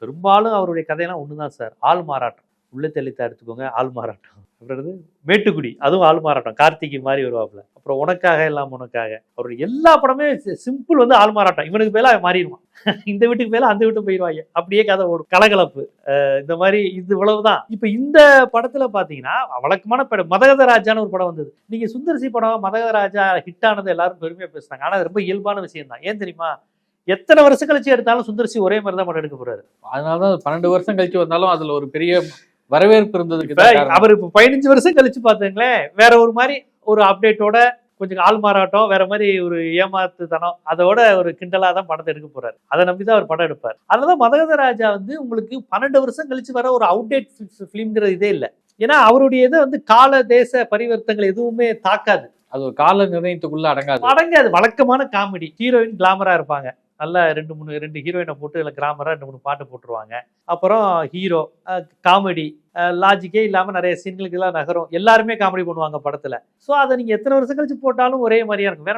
பெரும்பாலும் அவருடைய கதையெல்லாம் ஒண்ணுதான் சார். ஆள் மாறாட்டம். உள்ள தெளித்தா எடுத்துக்கோங்க, ஆள் மாறாட்டம். அப்புறம் மேட்டுக்குடி, அதுவும் ஆள் மாறாட்டம். கார்த்திகை மாதிரி வருவாப்புல. அப்புறம் உனக்காக எல்லாம் உனக்காக. அவருடைய எல்லா படமே சிம்பிள் ஆள் மாறாட்டம். இவனுக்கு மேல அவன் மாறிடுவான். இந்த வீட்டுக்கு மேல அந்த வீட்டுக்கு போயிடுவாங்க. அப்படியே கதை ஓடும். கலகலப்பு. இந்த மாதிரி இது இவ்வளவுதான். இப்ப இந்த படத்துல பாத்தீங்கன்னா வழக்கமான படம் மதகத ராஜான்னு ஒரு படம் வந்தது. நீங்க சுந்தர்சி படம் மதகத ராஜா ஹிட் ஆனது எல்லாரும் பெருமையா பேசுனாங்க. ஆனா அது ரொம்ப இயல்பான விஷயம் தான். ஏன் தெரியுமா? எத்தனை வருஷம் கழிச்சு எடுத்தாலும் சுந்தர்சி ஒரே மாதிரி தான் படம் எடுக்க போறாரு. அதனாலதான் 12 வருஷம் கழிச்சு வந்தாலும் அதுல ஒரு பெரிய வரவேற்பு இருந்ததுக்கு அவர் இப்ப 15 வருஷம் கழிச்சு பாத்தீங்களேன், வேற ஒரு மாதிரி ஒரு அப்டேட்டோட கொஞ்சம் ஆள் மாறாட்டம், வேற மாதிரி ஒரு ஏமாத்துத்தனம், அதோட ஒரு கிண்டலா தான் படத்தை எடுக்க போறாரு. அதை நம்பிதான் அவர் படம் எடுப்பார். அதனால மதகத ராஜா உங்களுக்கு 12 வருஷம் கழிச்சு வர ஒரு அவுடேட் பிலிம்ங்கிறது இதே இல்லை. ஏன்னா அவருடைய இதை கால தேச பரிவர்த்தங்கள் எதுவுமே தாக்காது. அது ஒரு கால நிர்ணயத்துக்குள்ள அடங்காது. வழக்கமான காமெடி. ஹீரோயின் கிளாமரா இருப்பாங்க. நல்லா 2 ஹீரோயினை போட்டு இல்லை கிராமரா 2-3 பாட்டு போட்டுருவாங்க. அப்புறம் ஹீரோ காமெடி லாஜிக்கே இல்லாம நிறைய சீன்களுக்கு எல்லாம் நகரும். எல்லாருமே காமெடி பண்ணுவாங்க படத்துல. ஸோ அதை நீங்க எத்தனை வருஷம் கழிச்சு போட்டாலும் ஒரே மாதிரியா இருக்கும். வேற